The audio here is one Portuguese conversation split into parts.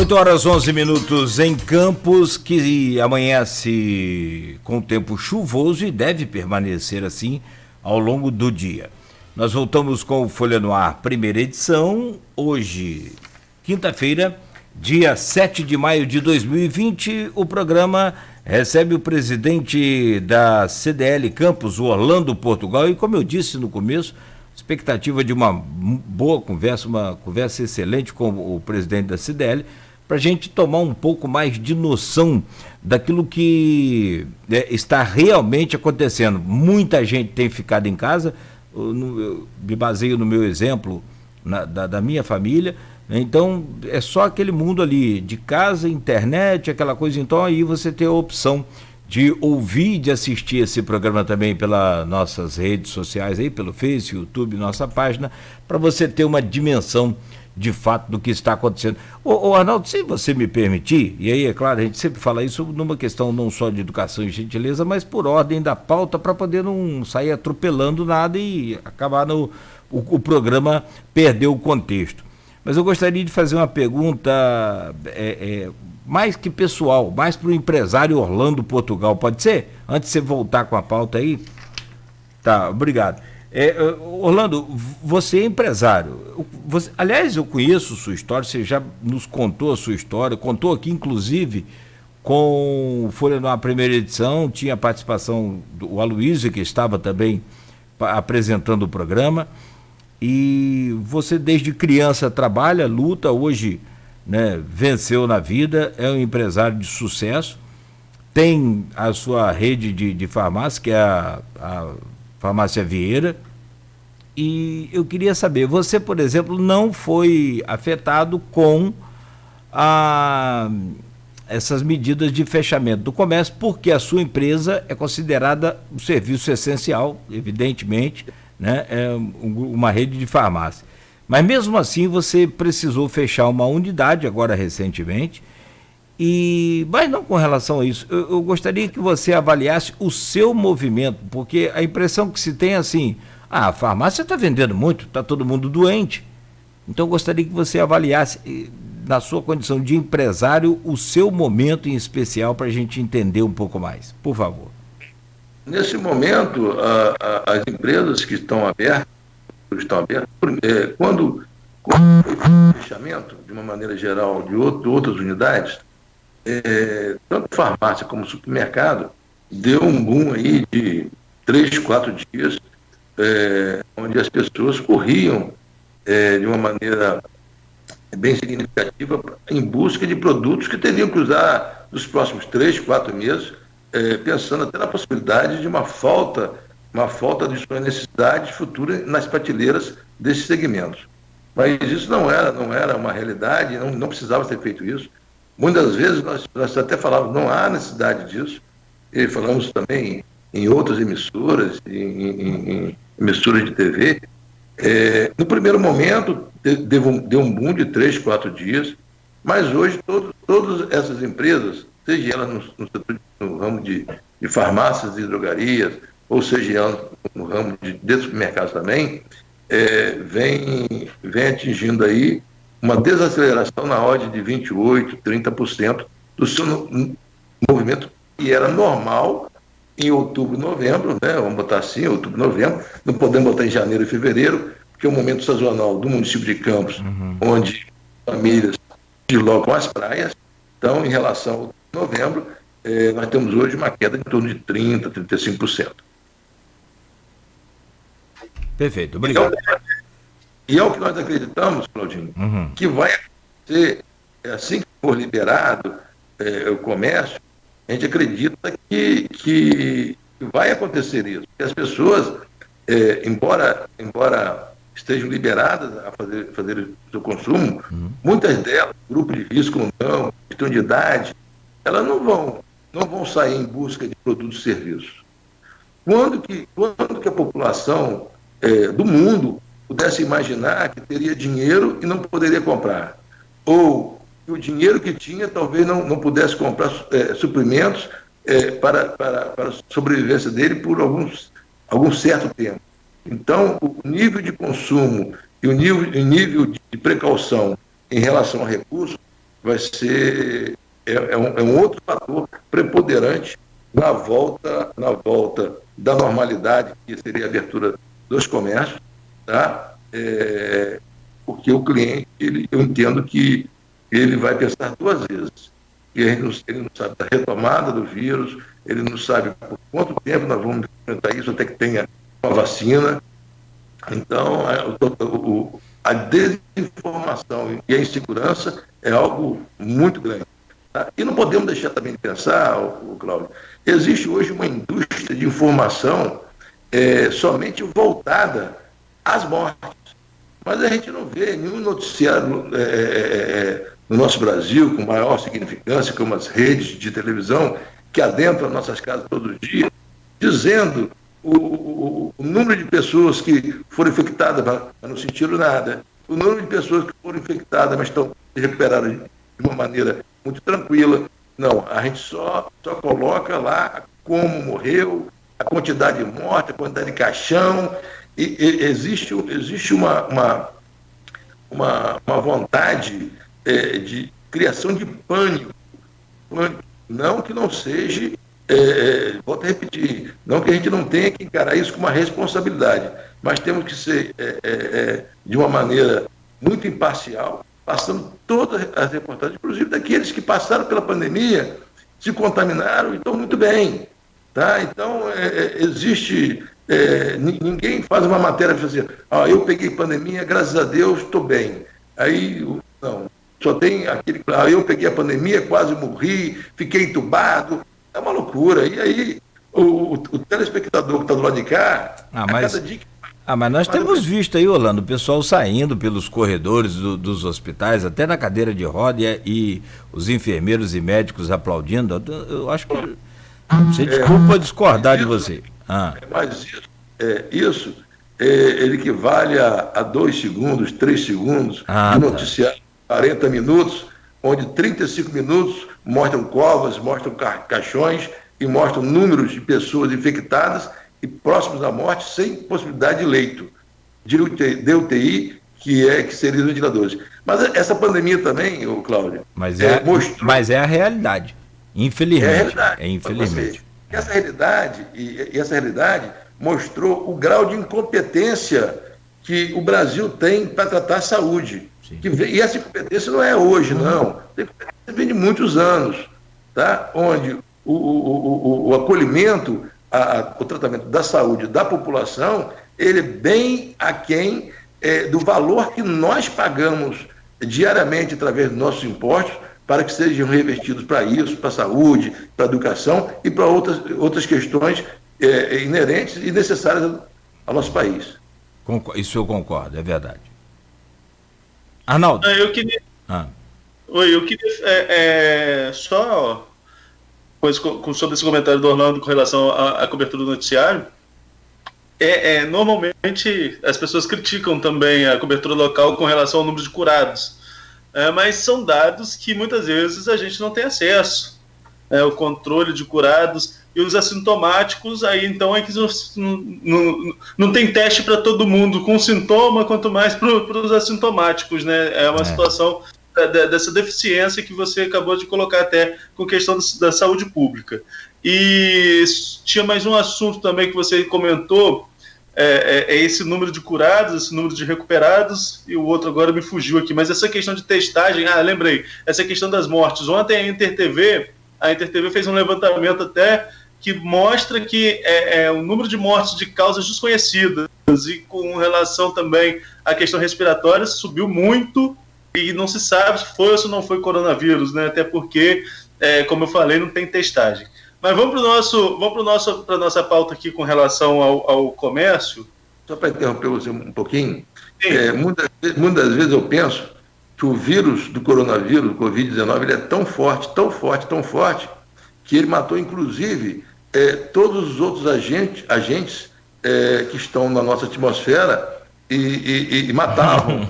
8 horas 11 minutos em Campos, que amanhece com tempo chuvoso e deve permanecer assim ao longo do dia. Nós voltamos com o Folha no Ar, primeira edição, hoje, quinta-feira, dia 7 de maio de 2020. O programa recebe o presidente da CDL Campos, o Orlando Portugal, e como eu disse no começo, expectativa de uma boa conversa, uma conversa excelente com o presidente da CDL, para a gente tomar um pouco mais de noção daquilo que está realmente acontecendo. Muita gente tem ficado em casa, eu me baseio no meu exemplo da minha família, então é só aquele mundo ali de casa, internet, aquela coisa. Então aí você tem a opção de ouvir e de assistir esse programa também pelas nossas redes sociais, aí, pelo Face, YouTube, nossa página, para você ter uma dimensão de fato do que está acontecendo. Ô Arnaldo, se você me permitir, e aí é claro, a gente sempre fala isso numa questão não só de educação e gentileza, mas por ordem da pauta, para poder não sair atropelando nada e acabar o programa perder o contexto. Mas eu gostaria de fazer uma pergunta mais que pessoal, mais para o empresário Orlando Portugal, pode ser? Antes de você voltar com a pauta aí. Tá, obrigado. Orlando, você é empresário. Aliás, eu conheço sua história, você já nos contou a sua história, contou aqui, inclusive, com Folha no Ar primeira edição, tinha a participação do Aloysio, que estava também apresentando o programa. E você, desde criança, trabalha, luta, hoje, né, venceu na vida, é um empresário de sucesso, tem a sua rede de farmácia, que é a Farmácia Vieira, e eu queria saber, você, por exemplo, não foi afetado com essas medidas de fechamento do comércio, porque a sua empresa é considerada um serviço essencial, evidentemente, né, é uma rede de farmácia. Mas mesmo assim você precisou fechar uma unidade agora recentemente, mas não com relação a isso. Eu gostaria que você avaliasse o seu movimento, porque a impressão que se tem é assim, a farmácia está vendendo muito, está todo mundo doente. Então eu gostaria que você avaliasse, na sua condição de empresário, o seu momento em especial para a gente entender um pouco mais. Por favor. Nesse momento, as empresas que estão abertas, quando o fechamento, de uma maneira geral, de outras unidades, tanto farmácia como supermercado, deu um boom aí de 3, 4 dias, onde as pessoas corriam de uma maneira bem significativa em busca de produtos que teriam que usar nos próximos 3, 4 meses, pensando até na possibilidade de uma falta de sua necessidade futura nas prateleiras desses segmentos. Mas isso não era uma realidade, não precisava ser feito isso. Muitas vezes nós até falávamos, não há necessidade disso, e falamos também em outras emissoras, em emissoras de TV. No primeiro momento, deu um boom de 3, 4 dias, mas hoje todas essas empresas, seja elas no ramo de farmácias e drogarias, ou seja elas no ramo de supermercados também, vem atingindo aí uma desaceleração na ordem de 28%, 30% do seu movimento, que era normal em outubro, novembro, né? Vamos botar assim, outubro, novembro, não podemos botar em janeiro e fevereiro, porque é um momento sazonal do município de Campos, onde famílias deslocam as praias. Então, em relação ao novembro, nós temos hoje uma queda em torno de 30%, 35%. Perfeito, obrigado. E é o que nós acreditamos, Claudinho, que vai acontecer, assim que for liberado o comércio, a gente acredita que vai acontecer isso. Que as pessoas, embora estejam liberadas a fazer o seu consumo, muitas delas, grupo de risco ou não, questão de idade, elas não vão sair em busca de produtos e serviços. Quando que a população do mundo pudesse imaginar que teria dinheiro e não poderia comprar? Ou que o dinheiro que tinha talvez não pudesse comprar suprimentos para a sobrevivência dele por algum certo tempo. Então, o nível de consumo e o nível de precaução em relação a recursos vai ser um outro fator preponderante na volta da normalidade, que seria a abertura dos comércios, tá? Porque o cliente, eu entendo que ele vai pensar duas vezes. Ele não sabe da retomada do vírus, ele não sabe por quanto tempo nós vamos enfrentar isso até que tenha uma vacina. Então, a desinformação e a insegurança é algo muito grande. Tá? E não podemos deixar também de pensar, Cláudio, existe hoje uma indústria de informação somente voltada às mortes. Mas a gente não vê nenhum noticiário no nosso Brasil com maior significância, como as redes de televisão que adentram nossas casas todos os dias, dizendo o número de pessoas que foram infectadas, mas não sentiram nada, o número de pessoas que foram infectadas, mas estão se recuperaram de uma maneira muito tranquila. Não, a gente só coloca lá como morreu, a quantidade de morte, a quantidade de caixão, e existe uma vontade de criação de pânico. Não que não seja, volto a repetir, não que a gente não tenha que encarar isso com uma responsabilidade, mas temos que ser de uma maneira muito imparcial, passando todas as reportagens, inclusive daqueles que passaram pela pandemia, se contaminaram e estão muito bem. Tá? Então, existe... ninguém faz uma matéria e assim, eu peguei pandemia, graças a Deus, estou bem. Aí, não, só tem aquele... eu peguei a pandemia, quase morri, fiquei entubado. É uma loucura. E aí, o telespectador que está do lado de cá, cada dia que... mas nós temos visto aí, Orlando, o pessoal saindo pelos corredores dos hospitais, até na cadeira de roda, e os enfermeiros e médicos aplaudindo. Eu acho que... Você desculpa discordar de você. Mas isso ele equivale a 2 segundos, 3 segundos de noticiário, 40 minutos, onde 35 minutos mostram covas, mostram caixões e mostram números de pessoas infectadas e próximos à morte sem possibilidade de leito, de UTI, que seriam os ventiladores. Mas essa pandemia também, Cláudio, mostrou... Mas é a realidade. Infelizmente. Infelizmente. Essa realidade mostrou o grau de incompetência que o Brasil tem para tratar a saúde. E essa incompetência não é hoje, não. Tem incompetência vem de muitos anos, tá? Onde o acolhimento, o tratamento da saúde da população, ele é bem aquém do valor que nós pagamos diariamente através dos nossos impostos, para que sejam revestidos para isso, para a saúde, para a educação e para outras questões inerentes e necessárias ao nosso país. Isso eu concordo, é verdade. Arnaldo. Eu queria só sobre esse comentário do Orlando com relação à cobertura do noticiário. Normalmente as pessoas criticam também a cobertura local com relação ao número de curados. Mas são dados que muitas vezes a gente não tem acesso. O controle de curados e os assintomáticos, aí então é que não tem teste para todo mundo com sintoma, quanto mais para os assintomáticos, né? É uma situação dessa deficiência que você acabou de colocar até com questão da saúde pública. E tinha mais um assunto também que você comentou, esse número de curados, esse número de recuperados, e o outro agora me fugiu aqui, mas essa questão de testagem, lembrei, essa questão das mortes. Ontem a Inter TV fez um levantamento até que mostra que o número de mortes de causas desconhecidas e com relação também à questão respiratória subiu muito e não se sabe se foi ou se não foi coronavírus, né? Até porque, como eu falei, não tem testagem. Mas vamos para a nossa pauta aqui com relação ao comércio. Só para interromper você um pouquinho, muitas vezes eu penso que o vírus do coronavírus, do Covid-19, ele é tão forte, que ele matou, inclusive, todos os outros agentes que estão na nossa atmosfera e matavam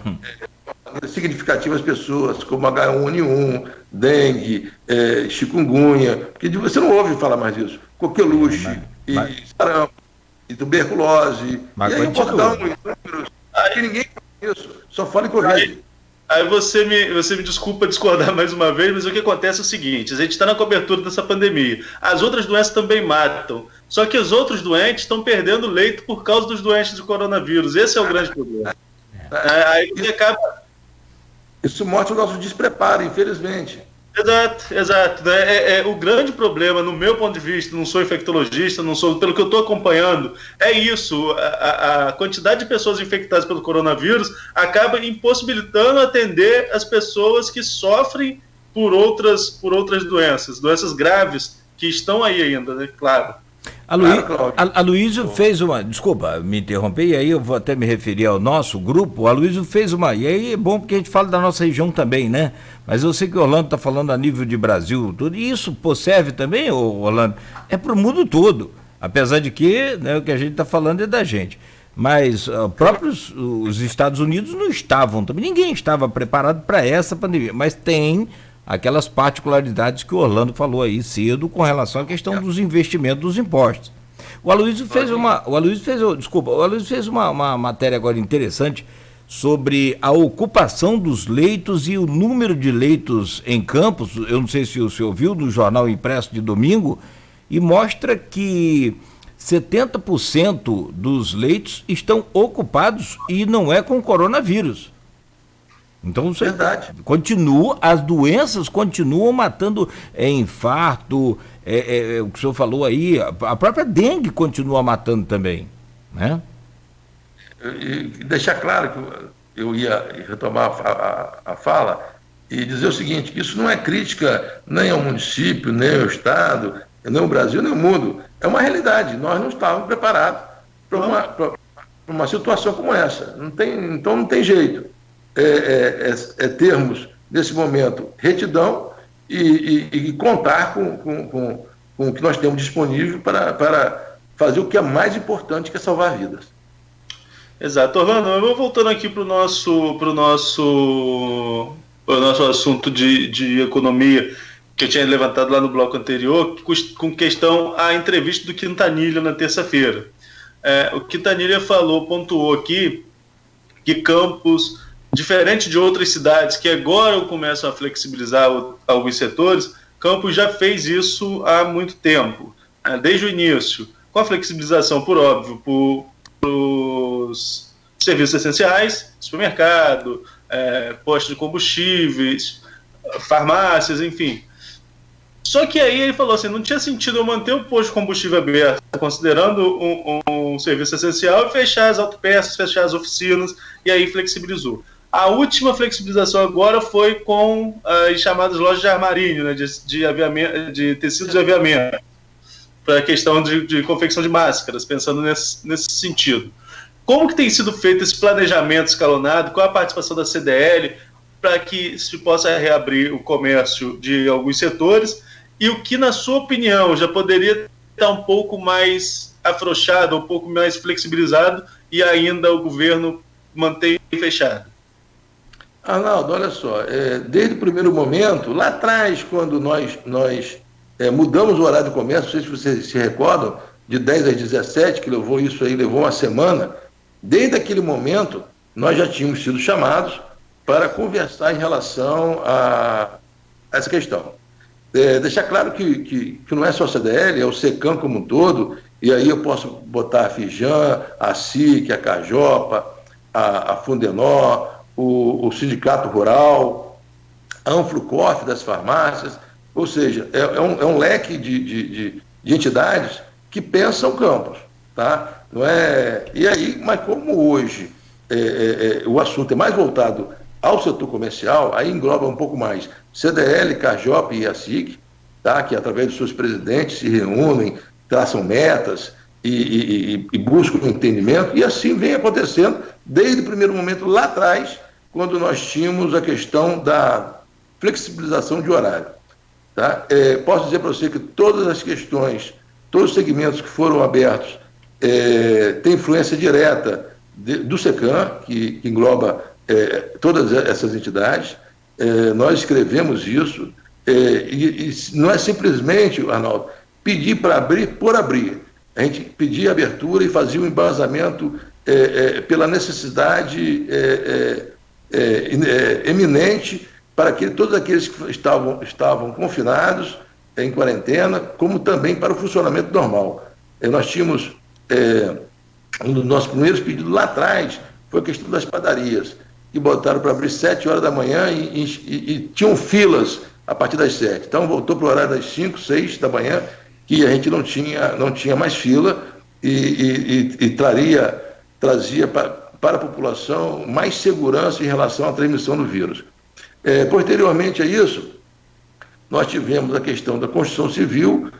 significativas pessoas, como H1N1, dengue, chikungunya, porque você não ouve falar mais disso, coqueluche, sarampo, e tuberculose, e aí eu posso dar um número, que ninguém fala isso, só fala em Covid. Aí você me desculpa discordar mais uma vez, mas o que acontece é o seguinte: a gente está na cobertura dessa pandemia. As outras doenças também matam. Só que os outros doentes estão perdendo leito por causa dos doentes de coronavírus. Esse é o grande problema. Aí você acaba... Isso mostra o nosso despreparo, infelizmente. Exato. O grande problema, no meu ponto de vista, não sou infectologista, não sou, pelo que eu estou acompanhando, é isso. A quantidade de pessoas infectadas pelo coronavírus acaba impossibilitando atender as pessoas que sofrem por outras doenças graves que estão aí ainda, né? Claro. Aloysio fez uma... Desculpa me interromper, e aí eu vou até me referir ao nosso grupo. O Aloysio fez uma... E aí é bom porque a gente fala da nossa região também, né? Mas eu sei que o Orlando está falando a nível de Brasil, tudo. E isso serve também, Orlando? É para o mundo todo. Apesar de que, né, o que a gente está falando é da gente. Mas os Estados Unidos não estavam também. Ninguém estava preparado para essa pandemia. Mas tem aquelas particularidades que o Orlando falou aí cedo com relação à questão dos investimentos dos impostos. O Aloysio fez uma matéria agora interessante sobre a ocupação dos leitos e o número de leitos em Campos. Eu não sei se o senhor viu no jornal impresso de domingo, e mostra que 70% dos leitos estão ocupados e não é com coronavírus. Então, as doenças continuam matando, infarto, o que o senhor falou aí, a própria dengue continua matando também, né? E deixar claro que eu ia retomar a fala e dizer o seguinte: isso não é crítica nem ao município, nem ao Estado, nem ao Brasil, nem ao mundo. É uma realidade. Nós não estávamos preparados para uma situação como essa. Então não tem jeito. Termos, nesse momento, retidão e contar com o que nós temos disponível para fazer o que é mais importante, que é salvar vidas. Exato. Orlando, eu vou voltando aqui para o nosso assunto de economia, que eu tinha levantado lá no bloco anterior, com questão à entrevista do Quintanilha na terça-feira. O Quintanilha pontuou aqui que Campos, diferente de outras cidades que agora começam a flexibilizar alguns setores, Campos já fez isso há muito tempo, desde o início, com a flexibilização, por óbvio, para os serviços essenciais, supermercado, postos de combustíveis, farmácias, enfim. Só que aí ele falou assim, não tinha sentido eu manter o posto de combustível aberto, considerando um serviço essencial, e fechar as autopeças, fechar as oficinas, e aí flexibilizou. A última flexibilização agora foi com as chamadas lojas de armarinho, né, de tecidos de aviamento, para a questão de confecção de máscaras, pensando nesse sentido. Como que tem sido feito esse planejamento escalonado, com a participação da CDL, para que se possa reabrir o comércio de alguns setores, e o que, na sua opinião, já poderia estar um pouco mais afrouxado, um pouco mais flexibilizado, e ainda o governo mantém fechado? Arnaldo, olha só, desde o primeiro momento, lá atrás, quando nós mudamos o horário do comércio, não sei se vocês se recordam, de 10 às 17, que levou uma semana, desde aquele momento, nós já tínhamos sido chamados para conversar em relação a essa questão. Deixar claro que não é só a CDL, é o SECAM como um todo, e aí eu posso botar a Fijan, a SIC, a Cajopa, a Fundenor, o Sindicato Rural, a Anfrucof das farmácias, ou seja, é um leque de entidades que pensam Campos, tá? Não é... E aí, mas como hoje o assunto é mais voltado ao setor comercial, aí engloba um pouco mais CDL, Cajopa e a SIC, tá? Que através dos seus presidentes se reúnem, traçam metas e buscam um entendimento, e assim vem acontecendo desde o primeiro momento lá atrás, quando nós tínhamos a questão da flexibilização de horário. Tá? Posso dizer para você que todas as questões, todos os segmentos que foram abertos têm influência direta do SECAM, que engloba todas essas entidades. Nós escrevemos isso, e não é simplesmente, Arnaldo, pedir para abrir por abrir. A gente pedia abertura e fazia um embasamento pela necessidade eminente para todos aqueles que estavam confinados, em quarentena, como também para o funcionamento normal. Nós tínhamos, um dos nossos primeiros pedidos lá atrás, foi a questão das padarias, que botaram para abrir 7 horas da manhã e tinham filas a partir das 7. Então voltou para o horário das 5, 6 da manhã, que a gente não tinha mais fila e trazia para a população mais segurança em relação à transmissão do vírus. Posteriormente a isso, nós tivemos a questão da construção civil,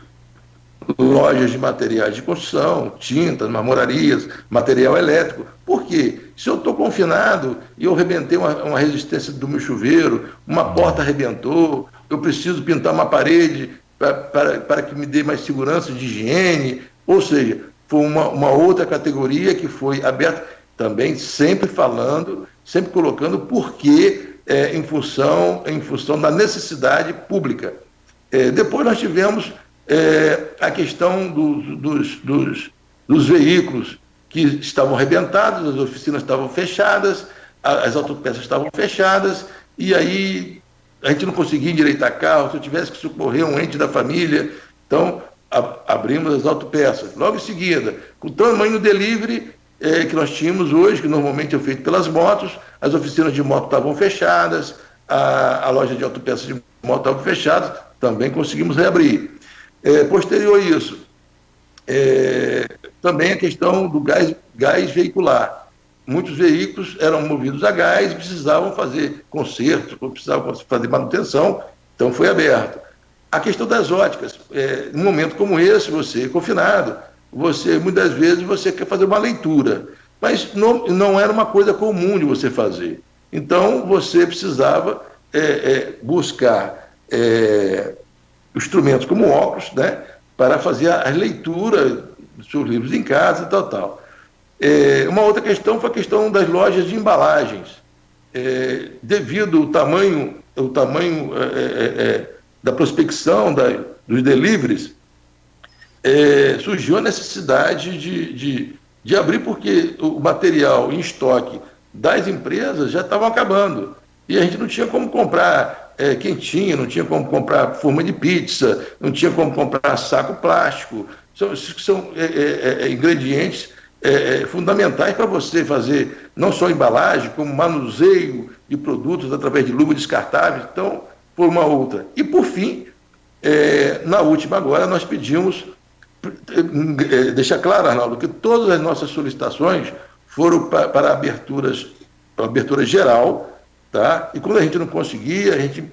lojas de materiais de construção, tintas, marmorarias, material elétrico. Por quê? Se eu estou confinado e eu arrebentei uma resistência do meu chuveiro, uma porta arrebentou, eu preciso pintar uma parede para que me dê mais segurança de higiene, ou seja, foi uma outra categoria que foi aberta, também sempre falando, sempre colocando porquê, em função da necessidade pública. Depois nós tivemos a questão dos veículos que estavam arrebentados, as oficinas estavam fechadas, as autopeças estavam fechadas, e aí a gente não conseguia endireitar carro, se eu tivesse que socorrer um ente da família, então abrimos as autopeças. Logo em seguida, com o tamanho delivery que nós tínhamos hoje, que normalmente é feito pelas motos, as oficinas de moto estavam fechadas, a loja de autopeças de moto estava fechada, também conseguimos reabrir. Posterior a isso, também a questão do gás veicular. Muitos veículos eram movidos a gás e precisavam fazer conserto, precisavam fazer manutenção, então foi aberto. A questão das óticas. Num momento como esse, você confinado, muitas vezes você quer fazer uma leitura, mas não era uma coisa comum de você fazer. Então, você precisava buscar instrumentos como óculos, né, para fazer a leitura dos seus livros em casa e tal. Uma outra questão foi a questão das lojas de embalagens. Devido ao tamanho da prospecção dos deliveries, surgiu a necessidade de abrir, porque o material em estoque das empresas já estava acabando. E a gente não tinha como comprar quentinha, não tinha como comprar forma de pizza, não tinha como comprar saco plástico. São ingredientes fundamentais para você fazer não só embalagem, como manuseio de produtos através de luvas descartáveis. Então, foi uma outra. E, por fim, na última agora, nós pedimos, deixar claro, Arnaldo, que todas as nossas solicitações foram para abertura geral, tá? E quando a gente não conseguia, a gente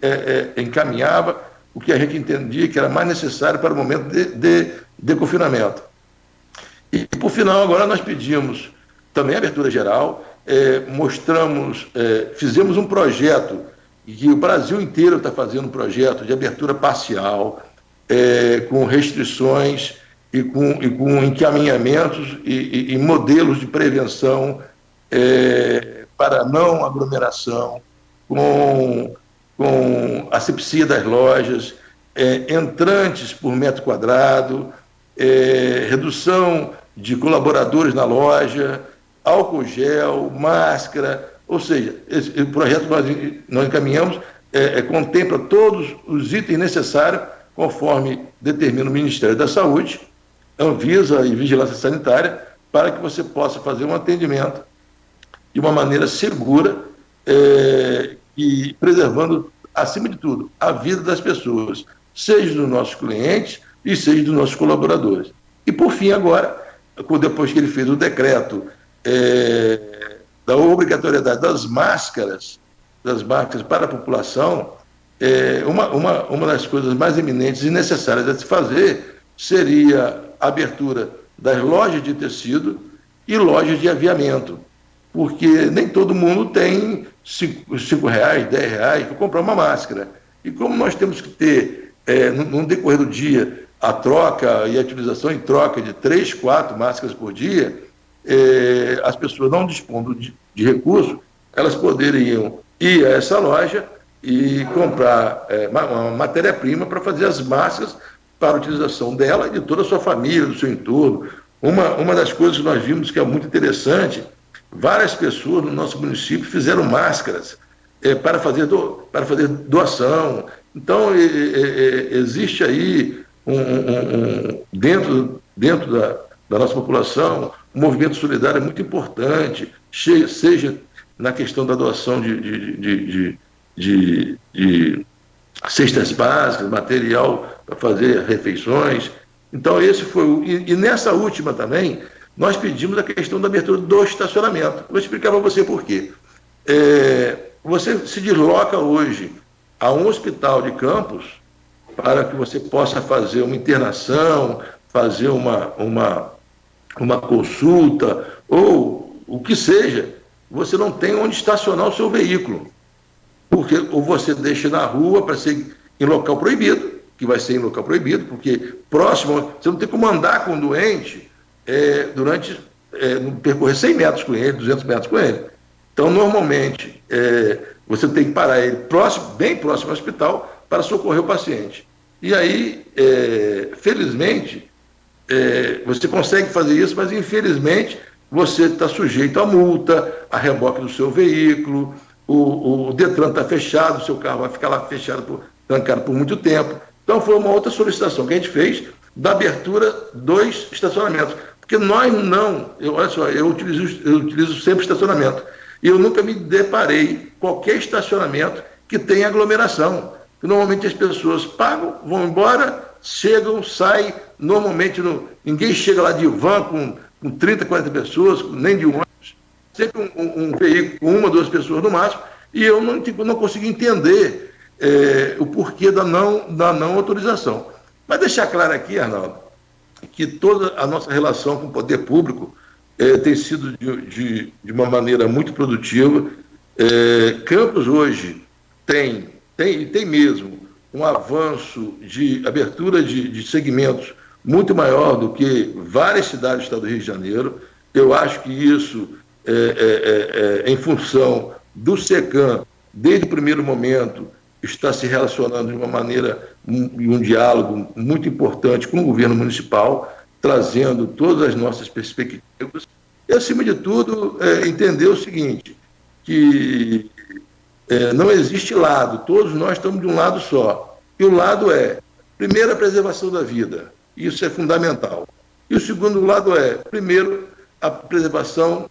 encaminhava o que a gente entendia que era mais necessário para o momento de confinamento. E, por final, agora nós pedimos também abertura geral, fizemos um projeto, e o Brasil inteiro está fazendo um projeto de abertura parcial, com restrições e com encaminhamentos e modelos de prevenção para não aglomeração, com asepsia das lojas, entrantes por metro quadrado, redução de colaboradores na loja, álcool gel, máscara, ou seja, esse projeto nós encaminhamos, contempla todos os itens necessários, conforme determina o Ministério da Saúde, Anvisa e Vigilância Sanitária, para que você possa fazer um atendimento de uma maneira segura e preservando, acima de tudo, a vida das pessoas, seja dos nossos clientes e seja dos nossos colaboradores. E, por fim, agora, depois que ele fez o decreto da obrigatoriedade das máscaras para a população, uma das coisas mais eminentes e necessárias a se fazer seria a abertura das lojas de tecido e lojas de aviamento, porque nem todo mundo tem R$5, R$10 para comprar uma máscara. E como nós temos que ter, no decorrer do dia, a troca e a utilização em troca de 3, 4 máscaras por dia, as pessoas não dispondo de recursos, elas poderiam ir a essa loja e comprar uma matéria-prima para fazer as máscaras para a utilização dela e de toda a sua família, do seu entorno. Uma das coisas que nós vimos que é muito interessante várias pessoas no nosso município fizeram máscaras para fazer doação. Então, existe aí, dentro da nossa população, um movimento solidário muito importante, seja na questão da doação de cestas básicas, material para fazer refeições. Então, esse foi e nessa última também, nós pedimos a questão da abertura do estacionamento. Vou explicar para você por quê. Você se desloca hoje a um hospital de Campos para que você possa fazer uma internação, fazer uma consulta, ou o que seja, você não tem onde estacionar o seu veículo. Porque ou você deixa na rua para ser em local proibido, que vai ser em local proibido, porque próximo, você não tem como andar com o doente percorrer 100 metros com ele, 200 metros com ele. Então, normalmente, você tem que parar ele bem próximo ao hospital para socorrer o paciente. E aí, felizmente, você consegue fazer isso, mas infelizmente você está sujeito a multa, a reboque do seu veículo, o Detran está fechado, o seu carro vai ficar lá trancado por muito tempo. Então foi uma outra solicitação que a gente fez da abertura dos estacionamentos. Porque nós não, olha só, eu utilizo sempre estacionamento. E eu nunca me deparei qualquer estacionamento que tenha aglomeração. Normalmente as pessoas pagam, vão embora, chegam, saem. Normalmente ninguém chega lá de van com 30, 40 pessoas, nem de ônibus. Sempre um veículo com 1, 2 pessoas no máximo. E eu não consegui entender o porquê da não autorização. Mas deixar claro aqui, Arnaldo, que toda a nossa relação com o poder público tem sido de uma maneira muito produtiva. Campos hoje tem mesmo um avanço de abertura de segmentos muito maior do que várias cidades do estado do Rio de Janeiro. Eu acho que isso em função do SECAM, desde o primeiro momento, está se relacionando de uma maneira e um diálogo muito importante com o governo municipal, trazendo todas as nossas perspectivas. E, acima de tudo, entender o seguinte, que não existe lado, todos nós estamos de um lado só. E o lado primeiro, a preservação da vida. Isso é fundamental. E o segundo lado primeiro, a preservação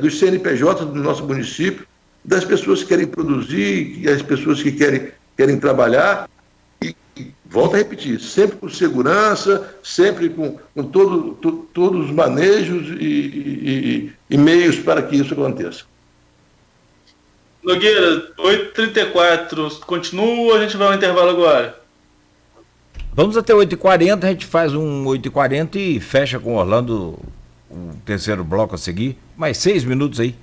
dos CNPJ do nosso município, das pessoas que querem produzir, as pessoas que querem trabalhar, e volto a repetir, sempre com segurança, sempre com todos os manejos e meios para que isso aconteça. Nogueira, 8h34, continua ou a gente vai ao intervalo agora? Vamos até 8h40, a gente faz um 8h40 e fecha com o Orlando o terceiro bloco a seguir. Mais 6 minutos aí.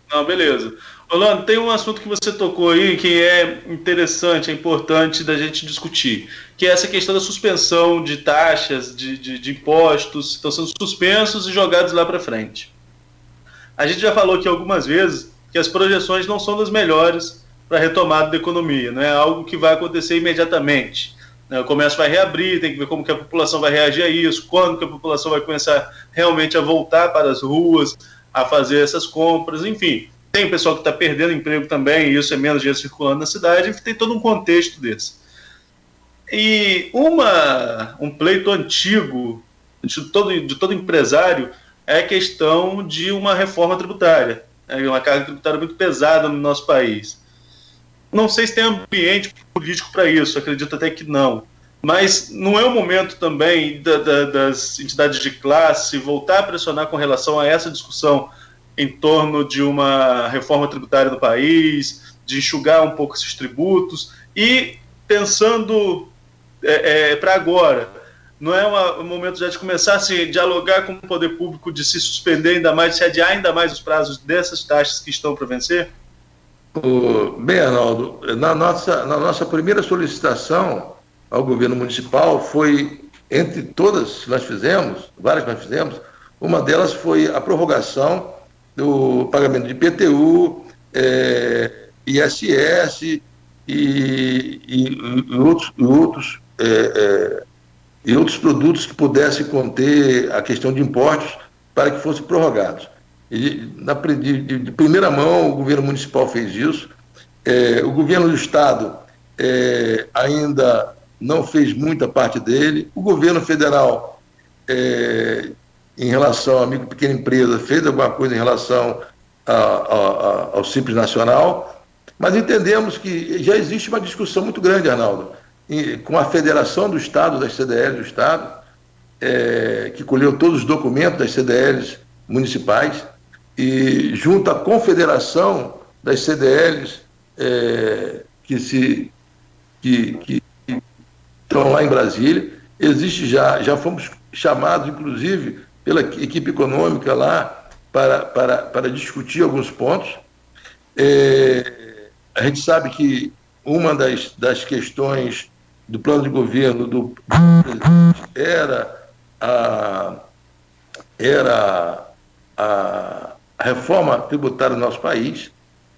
Não, beleza. Orlando, tem um assunto que você tocou aí que é interessante, é importante da gente discutir, que é essa questão da suspensão de taxas, de impostos, que estão sendo suspensos e jogados lá para frente. A gente já falou aqui algumas vezes que as projeções não são das melhores para a retomada da economia, não é algo que vai acontecer imediatamente. O comércio vai reabrir, tem que ver como que a população vai reagir a isso, quando que a população vai começar realmente a voltar para as ruas, a fazer essas compras, enfim. Tem o pessoal que está perdendo emprego também, e isso é menos dinheiro circulando na cidade, tem todo um contexto desse. E um pleito antigo de todo empresário é a questão de uma reforma tributária, uma carga tributária muito pesada no nosso país. Não sei se tem ambiente político para isso, acredito até que não. Mas não é o momento também das entidades de classe voltar a pressionar com relação a essa discussão em torno de uma reforma tributária do país, de enxugar um pouco esses tributos e pensando para agora, não é um momento já de começar a se dialogar com o poder público, de se suspender ainda mais, de se adiar ainda mais os prazos dessas taxas que estão para vencer? Bem, Arnaldo, na nossa primeira solicitação ao governo municipal foi, entre todas que nós fizemos, várias que nós fizemos, uma delas foi a prorrogação do pagamento de IPTU, ISS e outros produtos que pudessem conter a questão de impostos para que fossem prorrogados. De primeira mão, o governo municipal fez isso. O governo do estado ainda não fez muita parte dele. O governo federal, em relação à micro e pequena empresa, fez alguma coisa em relação ao Simples Nacional, mas entendemos que já existe uma discussão muito grande, Arnaldo, com a Federação do Estado, das CDLs do Estado, que colheu todos os documentos das CDLs municipais, e junto à Confederação das CDLs que estão lá em Brasília. Existe já fomos chamados, inclusive, pela equipe econômica lá para discutir alguns pontos. A gente sabe que uma das questões do plano de governo do presidente era a reforma tributária do nosso país,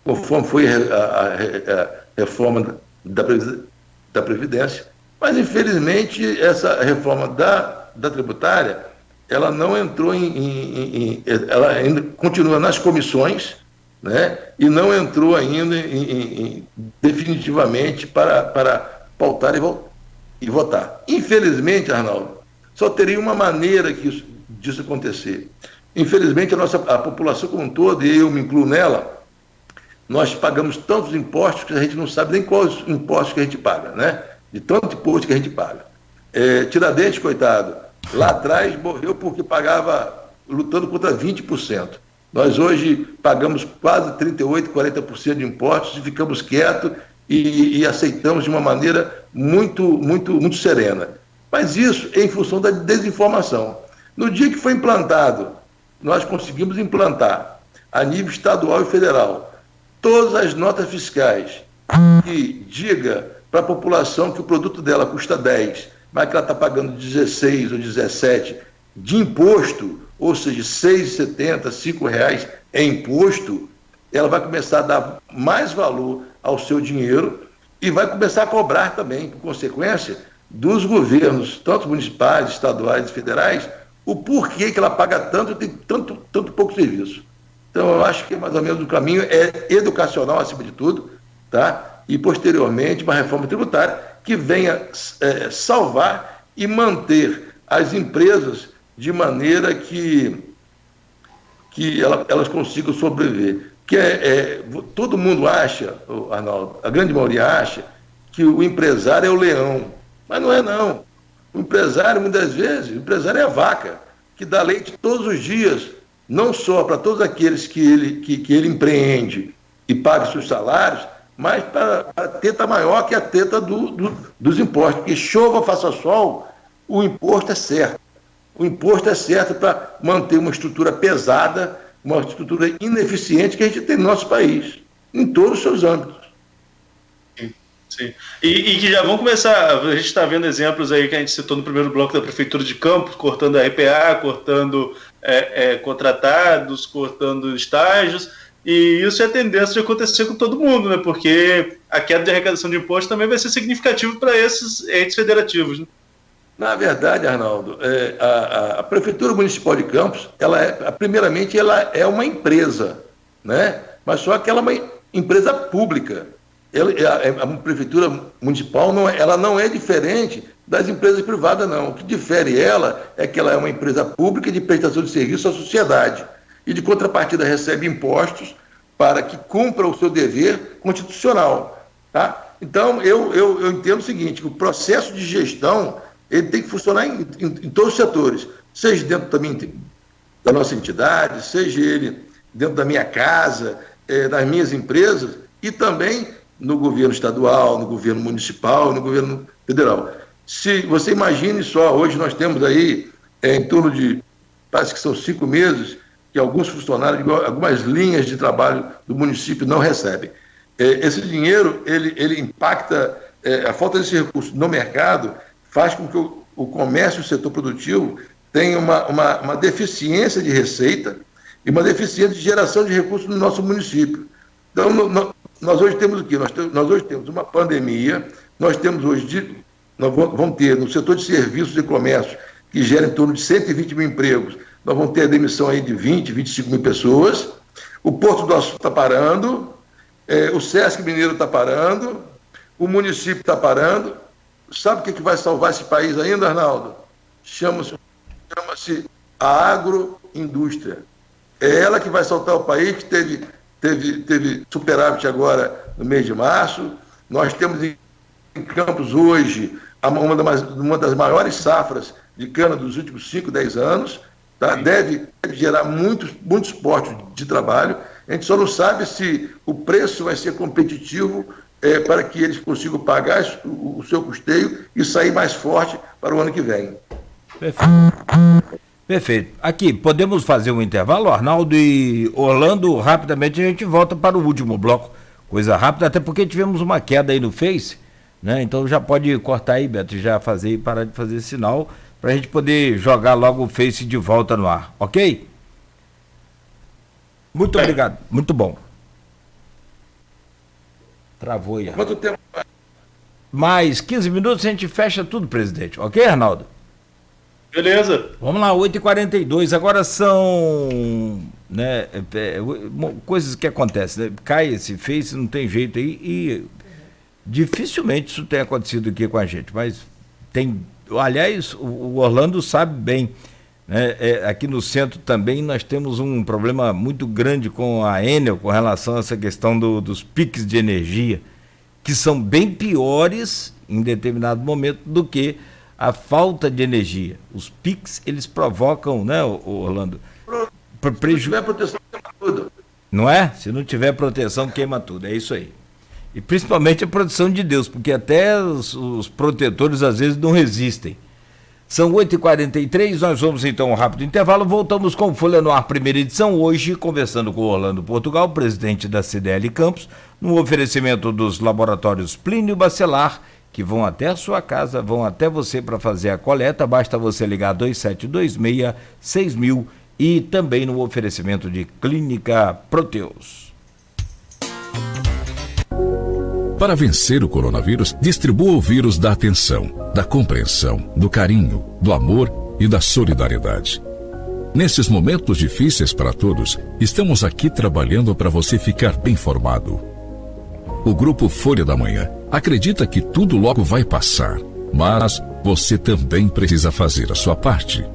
conforme foi a reforma da Previdência, mas, infelizmente, essa reforma da tributária, ela não entrou ela ainda continua nas comissões, né, e não entrou ainda definitivamente para pautar e votar. Infelizmente, Arnaldo, só teria uma maneira disso acontecer. Infelizmente, a população como um todo, e eu me incluo nela, nós pagamos tantos impostos que a gente não sabe nem quais impostos que a gente paga, né? De tanto imposto que a gente paga. Tiradentes, coitado, lá atrás morreu porque pagava, lutando contra 20%. Nós hoje pagamos quase 38%, 40% de impostos e ficamos quietos e aceitamos de uma maneira muito, muito, muito serena. Mas isso é em função da desinformação. No dia que foi implantado, nós conseguimos implantar, a nível estadual e federal, todas as notas fiscais que diga para a população que o produto dela custa 10, mas que ela está pagando 16 ou 17 de imposto, ou seja, R$ 6,70, R$ 5 em imposto, ela vai começar a dar mais valor ao seu dinheiro e vai começar a cobrar também, por consequência, dos governos, tanto municipais, estaduais e federais, o porquê que ela paga tanto e tem tanto pouco serviço. Então, eu acho que mais ou menos o caminho é educacional, acima de tudo, tá? E, posteriormente, uma reforma tributária que venha salvar e manter as empresas de maneira que elas consigam sobreviver. Todo mundo acha, Arnaldo, a grande maioria acha, que o empresário é o leão. Mas não é, não. O empresário, muitas vezes, é a vaca, que dá leite todos os dias, não só para todos aqueles que ele empreende e paga seus salários, mas para a teta maior, que é a teta dos impostos. Porque chova, faça sol, o imposto é certo. O imposto é certo para manter uma estrutura pesada, uma estrutura ineficiente que a gente tem no nosso país, em todos os seus âmbitos. Sim. E que já vão começar, a gente está vendo exemplos aí que a gente citou no primeiro bloco da Prefeitura de Campos, cortando a RPA, cortando contratados, cortando estágios, e isso é tendência de acontecer com todo mundo, né? Porque a queda de arrecadação de impostos também vai ser significativa para esses entes federativos, né? Na verdade, Arnaldo, a Prefeitura Municipal de Campos, primeiramente, ela é uma empresa, né? Mas só que ela é uma empresa pública. A Prefeitura Municipal ela não é diferente das empresas privadas, não. O que difere ela é que ela é uma empresa pública de prestação de serviço à sociedade e, de contrapartida, recebe impostos para que cumpra o seu dever constitucional. Tá? Então, eu entendo o seguinte, que o processo de gestão ele tem que funcionar em todos os setores, seja dentro também da nossa entidade, seja ele dentro da minha casa, das minhas empresas, e também no governo estadual, no governo municipal, no governo federal. Se você imagine só, hoje nós temos aí em torno de, parece que são 5 meses, que alguns funcionários, algumas linhas de trabalho do município não recebem. Esse dinheiro, ele impacta, a falta desse recurso no mercado faz com que o comércio e o setor produtivo tenham uma deficiência de receita e uma deficiência de geração de recursos no nosso município. Então, nós hoje temos o quê? Nós hoje temos uma pandemia, nós vamos ter no setor de serviços e comércio, que gera em torno de 120 mil empregos, nós vamos ter a demissão aí de 20, 25 mil pessoas. O Porto do Açu está parando, o Sesc Mineiro está parando, o município está parando. Sabe o que vai salvar esse país ainda, Arnaldo? Chama-se a agroindústria. É ela que vai salvar o país, que teve superávit agora no mês de março. Nós temos em Campos hoje uma das maiores safras de cana dos últimos 5, 10 anos. Tá? Deve gerar muitos postos de trabalho. A gente só não sabe se o preço vai ser competitivo para que eles consigam pagar o seu custeio e sair mais forte para o ano que vem. Perfeito. Aqui, podemos fazer um intervalo, Arnaldo e Orlando? Rapidamente a gente volta para o último bloco. Coisa rápida, até porque tivemos uma queda aí no Face, né? Então já pode cortar aí, Beto, já fazer e parar de fazer sinal, para a gente poder jogar logo o Face de volta no ar, ok? Muito obrigado, muito bom. Travou aí. Quanto tempo? Mais 15 minutos a gente fecha tudo, presidente. Ok, Arnaldo? Beleza. Vamos lá, 8h42. Agora são coisas que acontecem, né? Cai esse Face, não tem jeito aí, e dificilmente isso tem acontecido aqui com a gente, mas tem. Aliás, o Orlando sabe bem, né? Aqui no centro também nós temos um problema muito grande com a Enel com relação a essa questão dos piques de energia, que são bem piores em determinado momento do que a falta de energia. Os piques, eles provocam, né, Orlando? Se não tiver proteção, queima tudo. Não é? Se não tiver proteção, queima tudo. É isso aí. E principalmente a proteção de Deus, porque até os protetores às vezes não resistem. São 8h43, nós vamos então a um rápido intervalo, voltamos com Folha no Ar, primeira edição, hoje conversando com o Orlando Portugal, presidente da CDL Campos, no oferecimento dos laboratórios Plínio Bacelar, que vão até a sua casa, vão até você para fazer a coleta, basta você ligar 2726-6000 e também no oferecimento de Clínica Proteus. Para vencer o coronavírus, distribua o vírus da atenção, da compreensão, do carinho, do amor e da solidariedade. Nesses momentos difíceis para todos, estamos aqui trabalhando para você ficar bem informado. O Grupo Folha da Manhã acredita que tudo logo vai passar, mas você também precisa fazer a sua parte.